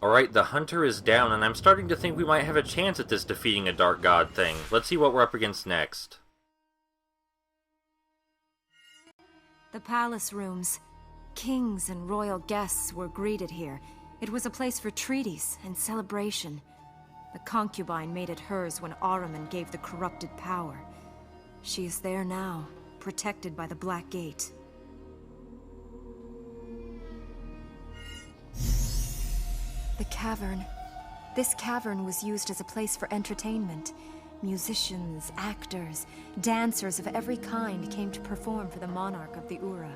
Alright, the hunter is down, and I'm starting to think we might have a chance at this defeating a dark god thing. Let's see what we're up against next. The palace rooms. Kings and royal guests were greeted here. It was a place for treaties and celebration. The concubine made it hers when Ahriman gave the corrupted power. She is there now, protected by the Black Gate. The Cavern. This cavern was used as a place for entertainment. Musicians, actors, dancers of every kind came to perform for the monarch of the Ura.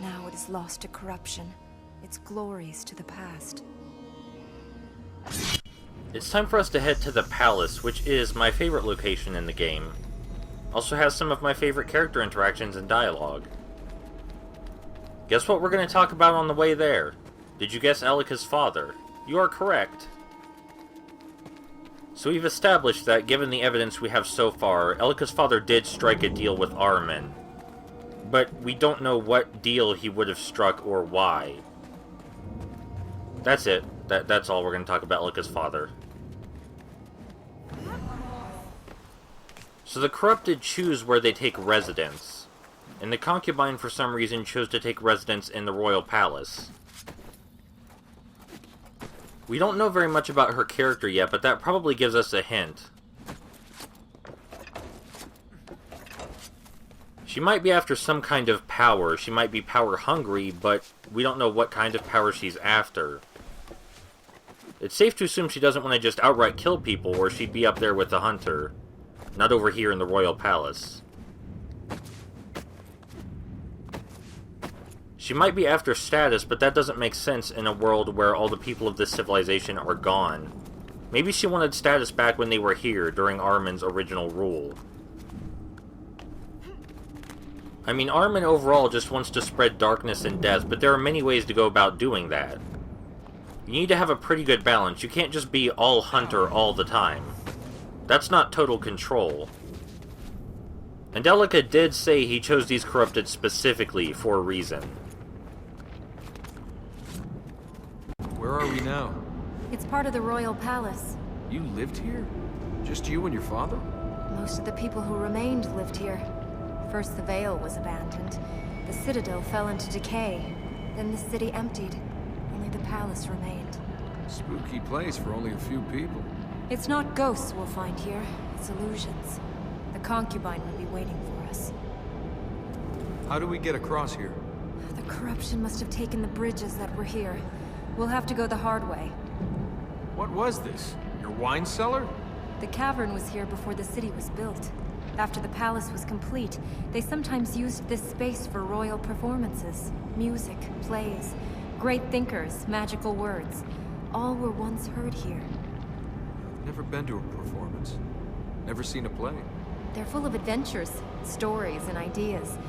Now it is lost to corruption, its glories to the past. It's time for us to head to the palace, which is my favorite location in the game. Also has some of my favorite character interactions and dialogue. Guess what we're going to talk about on the way there? Did you guess Elika's father? You are correct. So we've established that, given the evidence we have so far, Elika's father did strike a deal with Ahriman. But we don't know what deal he would have struck or why. That's it. That's all we're going to talk about Elika's father. So the corrupted choose where they take residence. And the concubine, for some reason, chose to take residence in the royal palace. We don't know very much about her character yet, but that probably gives us a hint. She might be after some kind of power. She might be power-hungry, but we don't know what kind of power she's after. It's safe to assume she doesn't want to just outright kill people, or she'd be up there with the hunter. Not over here in the royal palace. She might be after status, but that doesn't make sense in a world where all the people of this civilization are gone. Maybe she wanted status back when they were here, during Ahriman's original rule. I mean, Ahriman overall just wants to spread darkness and death, but there are many ways to go about doing that. You need to have a pretty good balance. You can't just be all hunter all the time. That's not total control. And Elika did say he chose these corrupted specifically for a reason. Where are we now? It's part of the royal palace. You lived here? Just you and your father? Most of the people who remained lived here. First the Vale was abandoned. The citadel fell into decay. Then the city emptied. Only the palace remained. Spooky place for only a few people. It's not ghosts we'll find here. It's illusions. The concubine will be waiting for us. How do we get across here? The corruption must have taken the bridges that were here. We'll have to go the hard way. What was this? Your wine cellar? The cavern was here before the city was built. After the palace was complete, they sometimes used this space for royal performances. Music, plays, great thinkers, magical words. All were once heard here. Never been to a performance. Never seen a play. They're full of adventures, stories, and ideas.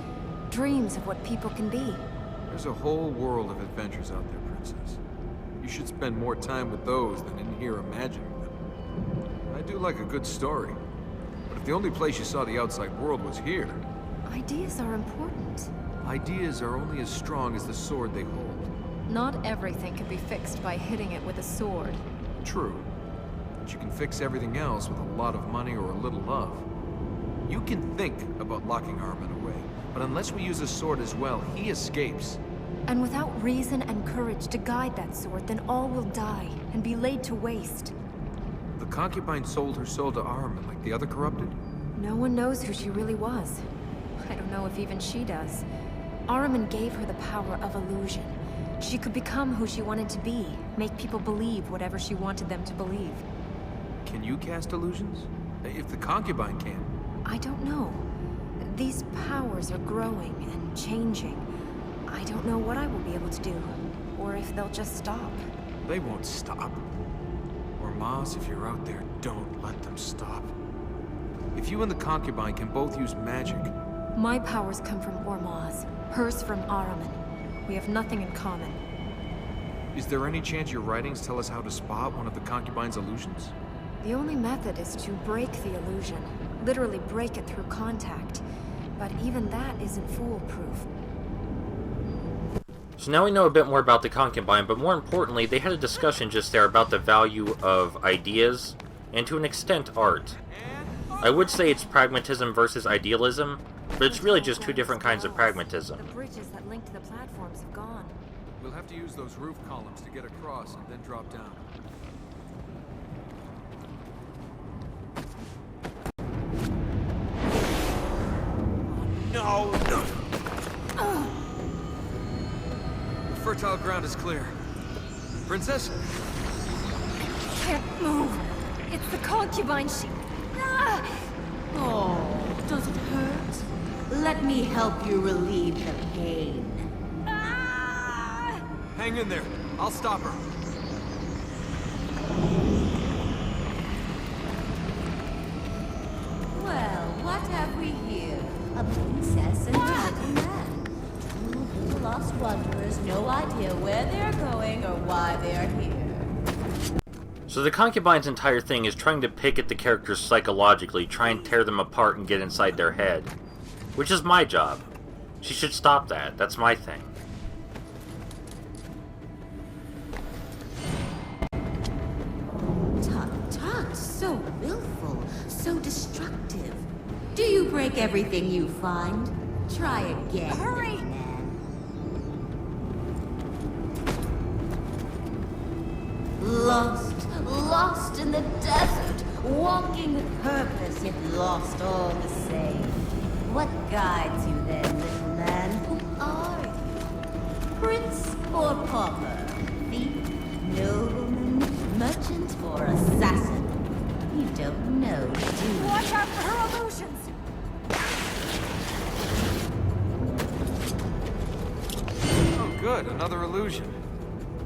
Dreams of what people can be. There's a whole world of adventures out there, Princess. You should spend more time with those than in here imagining them. I do like a good story. But if the only place you saw the outside world was here... Ideas are important. Ideas are only as strong as the sword they hold. Not everything can be fixed by hitting it with a sword. True. But you can fix everything else with a lot of money or a little love. You can think about locking Ahriman away, but unless we use a sword as well, he escapes. And without reason and courage to guide that sword, then all will die and be laid to waste. The concubine sold her soul to Ahriman like the other corrupted? No one knows who she really was. I don't know if even she does. Ahriman gave her the power of illusion. She could become who she wanted to be, make people believe whatever she wanted them to believe. Can you cast illusions? If the concubine can. I don't know. These powers are growing and changing. I don't know what I will be able to do, or if they'll just stop. They won't stop. Ormaz, if you're out there, don't let them stop. If you and the concubine can both use magic... My powers come from Ormaz, hers from Ahriman. We have nothing in common. Is there any chance your writings tell us how to spot one of the concubine's illusions? The only method is to break the illusion. Literally break it through contact. But even that isn't foolproof. So now we know a bit more about the concubine, but more importantly, they had a discussion just there about the value of ideas, and to an extent, art. I would say it's pragmatism versus idealism, but it's really just two different kinds of pragmatism. The bridges that link to the platforms have gone. We'll have to use those roof columns to get across and then drop down. No! The fertile ground is clear. Princess? Can't move. It's the concubine. She... Ah! Oh, does it hurt? Let me help you relieve the pain. Ah! Hang in there. I'll stop her. Well, what have we here? A princess and a little man. Two lost wanderers, no idea where they're going or why they're here. So the concubine's entire thing is trying to pick at the characters psychologically, try and tear them apart and get inside their head. Which is my job. She should stop that. That's my thing. Tut tut, so willful, so destructive. Do you break everything you find? Try again. Hurry! little man. Lost in the desert, walking with purpose, yet lost all the same. What guides you then, little man? Who are you? Prince or pauper? Thief, nobleman, merchant or assassin? You don't know, do you? Watch out for her illusions! Oh, good. Another illusion.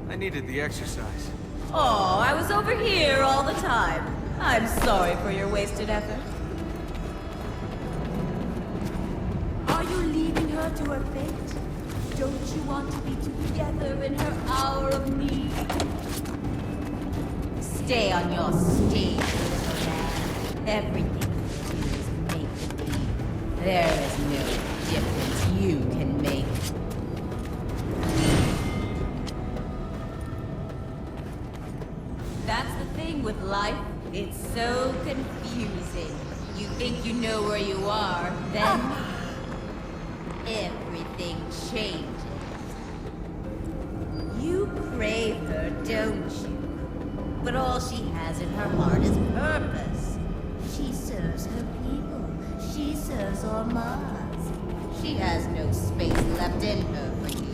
I needed the exercise. Oh, I was over here all the time. I'm sorry for your wasted effort. Are you leaving her to her fate? Don't you want to be together in her hour of need? Stay on your stage, little man. Everything you do is make-believe. There is no difference you can make. That's the thing with life. It's so confusing. You think you know where you are, then everything changes. You crave her, don't you? But all she has in her heart is purpose. She serves her people. She serves Ormaz. She has no space left in her for you.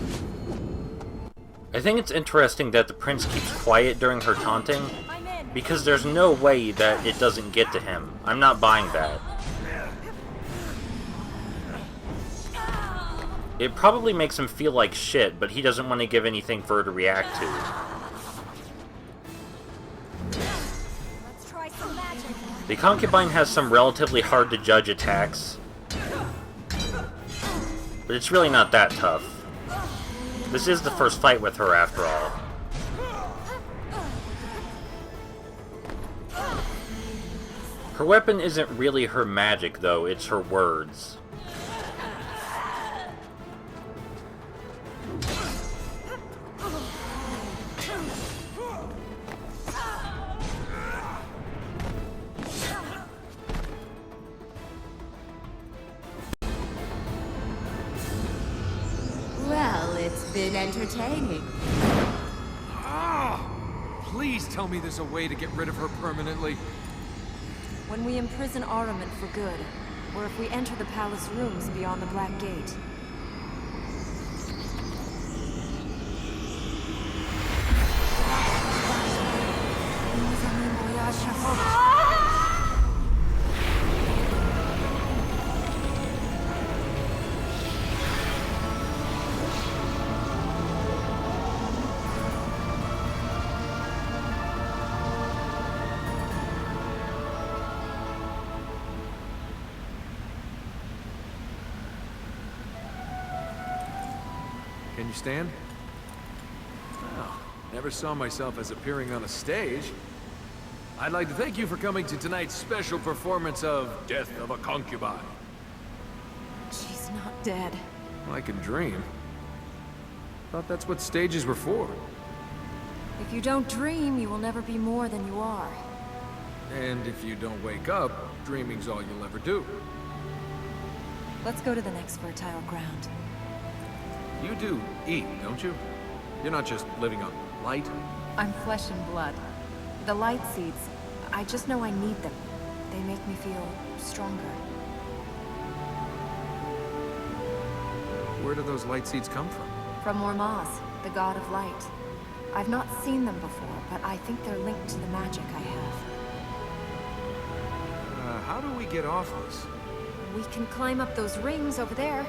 I think it's interesting that the prince keeps quiet during her taunting, because there's no way that it doesn't get to him. I'm not buying that. It probably makes him feel like shit, but he doesn't want to give anything for her to react to. Let's try some magic. The concubine has some relatively hard to judge attacks, but it's really not that tough. This is the first fight with her, after all. Her weapon isn't really her magic, though, it's her words. Well, it's been entertaining. Ah! Please tell me there's a way to get rid of her permanently. When we imprison Ahriman for good, or if we enter the palace rooms beyond the Black Gate. Can you stand? Well, never saw myself as appearing on a stage. I'd like to thank you for coming to tonight's special performance of Death of a Concubine. She's not dead. I can dream. Thought that's what stages were for. If you don't dream, you will never be more than you are. And if you don't wake up, dreaming's all you'll ever do. Let's go to the next fertile ground. You do eat, don't you? You're not just living on light? I'm flesh and blood. The light seeds, I just know I need them. They make me feel stronger. Where do those light seeds come from? From Ormaz, the god of light. I've not seen them before, but I think they're linked to the magic I have. How do we get off this? We can climb up those rings over there.